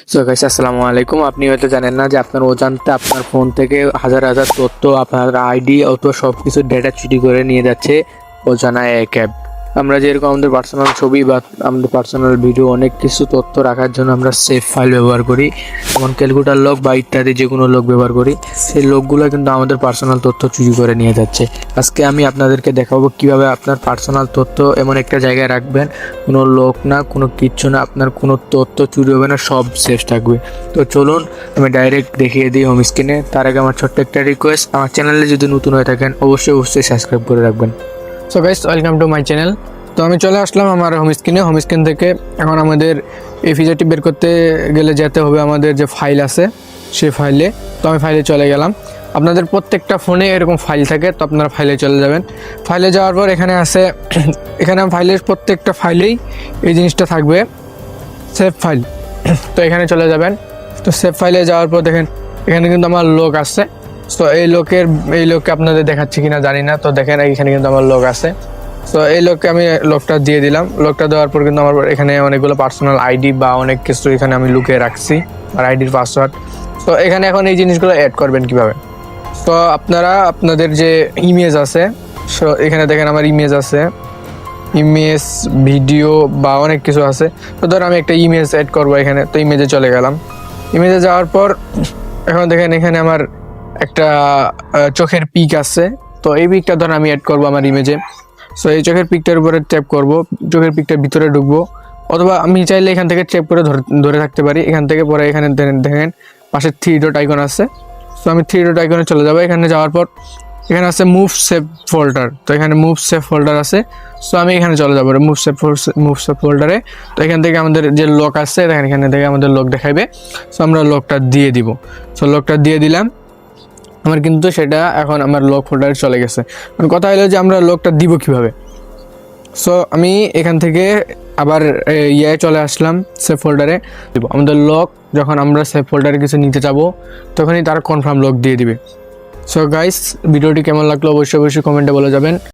So guys আসসালামু আলাইকুম। আপনি হয়তো জানেন না যে আপনার অজান্তে আপনার ফোন থেকে হাজার হাজার তথ্য, আপনার আইডি অথবা সব কিছু ডেটা চুরি করে নিয়ে যাচ্ছে অজানা এক অ্যাপ। আমরা যেরকম আমাদের পার্সোনাল ছবি বা আমাদের পার্সোনাল ভিডিও অনেক কিছু তথ্য রাখার জন্য আমরা সেভ ফাইল ব্যবহার করি, যেমন ক্যালকুলেটর লক বা ইত্যাদি যে কোনো লক ব্যবহার করি। সেই লকগুলো কিন্তু আমাদের পার্সোনাল তথ্য চুরি করে নিয়ে যাচ্ছে। আজকে আমি আপনাদেরকে দেখাবো কিভাবে আপনার পার্সোনাল তথ্য এমন একটা জায়গায় রাখবেন, কোনো লক না, কোনো কিচ্ছু না, আপনার কোনো তথ্য চুরি হবে না, সব সেভ থাকবে। তো চলুন আমি ডাইরেক্ট দেখিয়ে দিই হোম স্ক্রিনে। তার আগে আমার ছোট্ট একটা রিকোয়েস্ট, আমার চ্যানেলে যদি নতুন হয়ে থাকেন অবশ্যই সাবস্ক্রাইব করে রাখবেন। So guys, welcome to my channel. তো আমি চলে আসলাম আমার হোম স্ক্রিন থেকে। এখন আমাদের এই ফিচারটি বের করতে গেলে যেতে হবে আমাদের যে ফাইল আছে সেই ফাইলে। তো আমি ফাইলে চলে গেলাম। আপনাদের প্রত্যেকটা ফোনে এরকম ফাইল থাকে, তো আপনারা ফাইলে চলে যাবেন। ফাইলে যাওয়ার পর এখানে আছে, এখানে ফাইলের প্রত্যেকটা ফাইলেই এই জিনিসটা থাকবে, সেভ ফাইল। তো এখানে চলে যাবেন। তো সেভ ফাইলে যাওয়ার পর দেখেন এখানে কিন্তু আমার লোক আছে। তো এই লোককে আপনাদের দেখাচ্ছি কিনা জানি না। তো দেখেন এখানে কিন্তু আমার লোক আছে। তো এই লোককে আমি লোকটা দিয়ে দিলাম। লোকটা দেওয়ার পর কিন্তু আমার এখানে অনেকগুলো পার্সোনাল আইডি বা অনেক কিছু এখানে আমি লুকিয়ে রাখছি, আর আইডির পাসওয়ার্ড। তো এখানে এখন এই জিনিসগুলো অ্যাড করবেন কিভাবে। তো আপনারা আপনাদের যে ইমেজ আছে, সো এখানে দেখেন আমার ইমেজ আছে, ইমেজ ভিডিও বা অনেক কিছু আছে। তো ধর আমি একটা ইমেজ অ্যাড করবো এখানে। তো ইমেজে চলে গেলাম। ইমেজে যাওয়ার পর এখন দেখেন এখানে আমার একটা চোখের পিক আছে। তো এই পিকটা ধর আমি অ্যাড করবো আমার ইমেজে। সো এই চোখের পিকটার উপরে ট্যাপ করব, চোখের পিকটার ভিতরে ঢুকবো, অথবা আমি চাইলে এখান থেকে ট্যাপ করে ধরে থাকতে পারি। এখান থেকে পরে এখানে দেখেন পাশে 3 ডট আইকন আছে। সো আমি 3 ডট আইকনে চলে যাবো। এখানে যাওয়ার পর এখানে আছে মুভ সেভ ফোল্ডার। তো এখানে মুভ সেভ ফোল্ডার আছে। সো আমি এখানে চলে যাবো মুভ সেভ ফোল্ডারে। তো এখান থেকে আমাদের যে লক আছে, দেখেন এখানে থেকে আমাদের লক দেখাইবে। সো আমরা লকটা দিয়ে দিব। সো লকটা দিয়ে দিলাম। আমার কিন্তু সেটা এখন আমার লক ফোল্ডারে চলে গেছে। কথা হলো যে আমরা লকটা দিব কিভাবে। সো আমি এখান থেকে আবার চলে আসলাম সেভ ফোল্ডারে। আমাদের লক যখন আমরা সেভ ফোল্ডারে কিছু নিতে যাবো তখনই তারা কনফার্ম লক দিয়ে দিবে। সো গাইস, ভিডিওটি কেমন লাগলো অবশ্যই কমেন্টে বলে যাবেন।